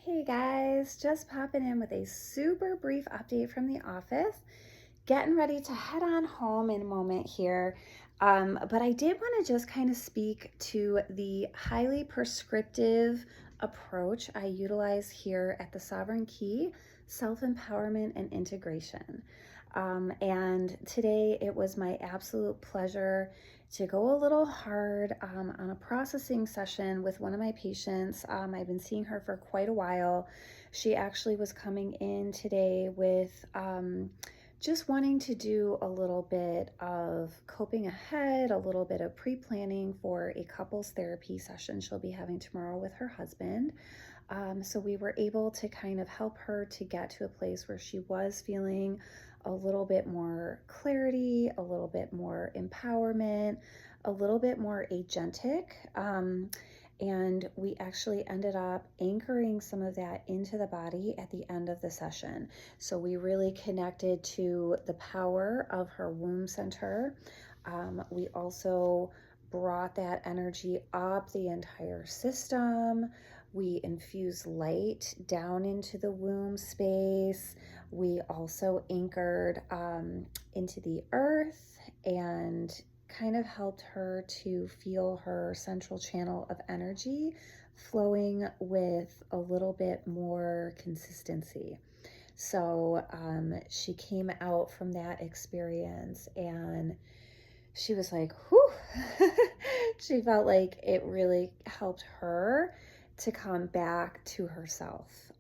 Hey guys, just popping in with a super brief update from the office. Getting ready to head on home in a moment here. But I did want to just kind of speak to the highly prescriptive approach I utilize here at the Sovereign Key, self-empowerment and integration. And today it was my absolute pleasure to go a little hard on a processing session with one of my patients. I've been seeing her for quite a while. She actually was coming in today with just wanting to do a little bit of coping ahead, a little bit of pre-planning for a couples therapy session she'll be having tomorrow with her husband. So we were able to kind of help her to get to a place where she was feeling a little bit more clarity, a little bit more empowerment, a little bit more agentic. And we actually ended up anchoring some of that into the body at the end of the session. So we really connected to the power of her womb center. We also brought that energy up the entire system. We infused light down into the womb space. We also anchored into the earth and kind of helped her to feel her central channel of energy flowing with a little bit more consistency. So she came out from that experience and she was like, whew. She felt like it really helped her to come back to herself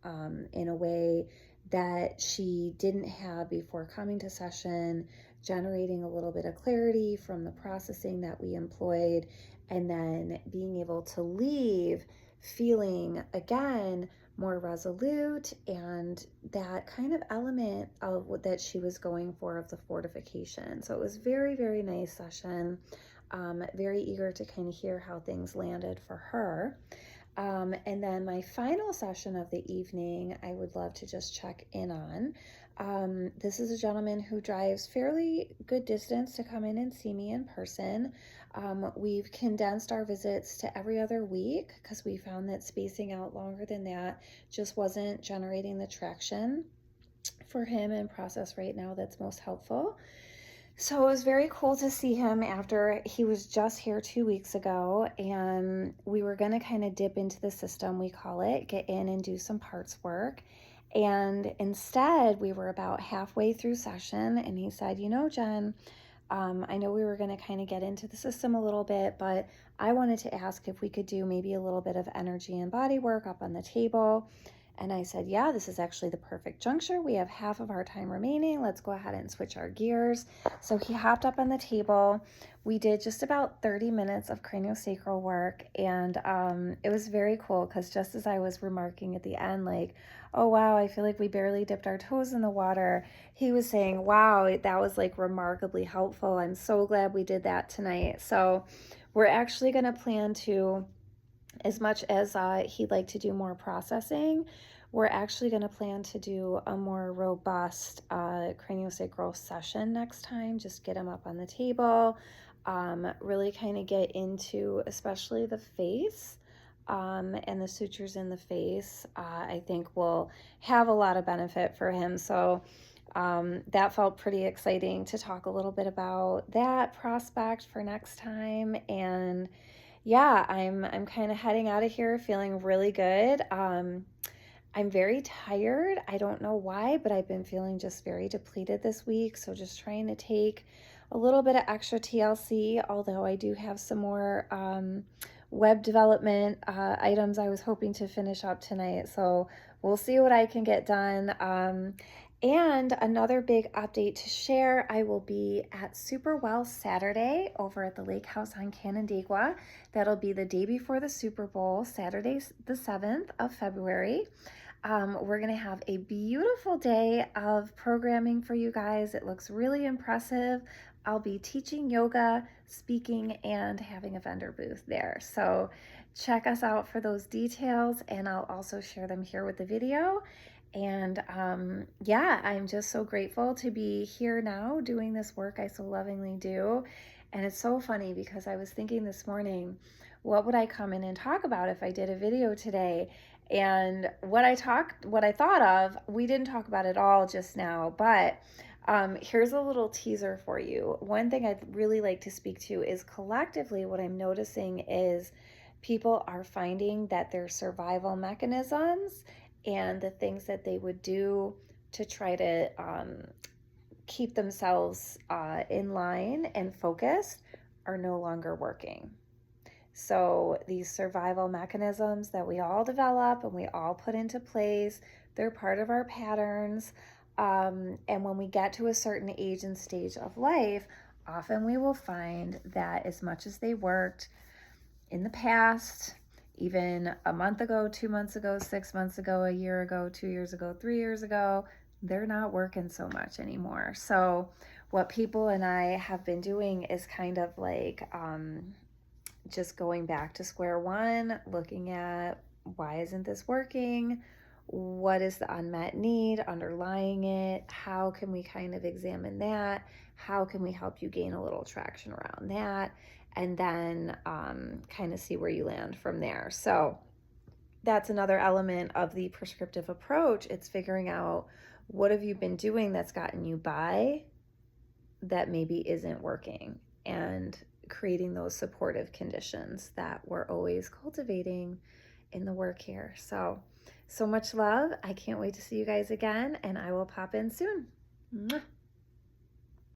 in a way that she didn't have before coming to session, generating a little bit of clarity from the processing that we employed, and then being able to leave feeling again more resolute and that kind of element of what that she was going for of the fortification. So it was very, very nice session. Very eager to kind of hear how things landed for her. And then my final session of the evening, I would love to just check in on. This is a gentleman who drives fairly good distance to come in and see me in person. We've condensed our visits to every other week because we found that spacing out longer than that just wasn't generating the traction for him and process right now that's most helpful. So it was very cool to see him after he was just here 2 weeks ago, and we were going to kind of dip into the system, we call it, get in and do some parts work. And instead, we were about halfway through session, and he said, you know, Jen, I know we were going to kind of get into the system a little bit, but I wanted to ask if we could do maybe a little bit of energy and body work up on the table. And I said, yeah, this is actually the perfect juncture. We have half of our time remaining. Let's go ahead and switch our gears. So he hopped up on the table. We did just about 30 minutes of craniosacral work. And it was very cool because just as I was remarking at the end, like, oh, wow, I feel like we barely dipped our toes in the water, he was saying, wow, that was like remarkably helpful. I'm so glad we did that tonight. So we're actually going to plan to, as much as he'd like to do more processing, we're actually going to plan to do a more robust craniosacral session next time. Just get him up on the table, really kind of get into especially the face and the sutures in the face. I think will have a lot of benefit for him. So that felt pretty exciting to talk a little bit about that prospect for next time. And yeah, I'm kind of heading out of here feeling really good. I'm very tired. I don't know why, but I've been feeling just very depleted this week. So just trying to take a little bit of extra TLC, although I do have some more web development items I was hoping to finish up tonight. So we'll see what I can get done. And another big update to share, I will be at Super Well Saturday over at the Lake House on Canandaigua. That'll be the day before the Super Bowl, Saturday the 7th of February. We're going to have a beautiful day of programming for you guys. It looks really impressive. I'll be teaching yoga, speaking, and having a vendor booth there. So check us out for those details, and I'll also share them here with the video. And yeah, I'm just so grateful to be here now doing this work I so lovingly do. And it's so funny because I was thinking this morning, what would I come in and talk about if I did a video today? And what I thought of, we didn't talk about it all just now, but here's a little teaser for you. One thing I'd really like to speak to is collectively what I'm noticing is people are finding that their survival mechanisms and the things that they would do to try to keep themselves in line and focused are no longer working. So these survival mechanisms that we all develop and we all put into place, they're part of our patterns. And when we get to a certain age and stage of life, often we will find that as much as they worked in the past, even a month ago, 2 months ago, 6 months ago, a year ago, 2 years ago, 3 years ago, they're not working so much anymore. So what people and I have been doing is kind of like just going back to square one, looking at why isn't this working? What is the unmet need underlying it? How can we kind of examine that? How can we help you gain a little traction around that? And then kind of see where you land from there. So that's another element of the prescriptive approach. It's figuring out what have you been doing that's gotten you by that maybe isn't working, and creating those supportive conditions that we're always cultivating in the work here. So much love. I can't wait to see you guys again, and I will pop in soon. Mwah.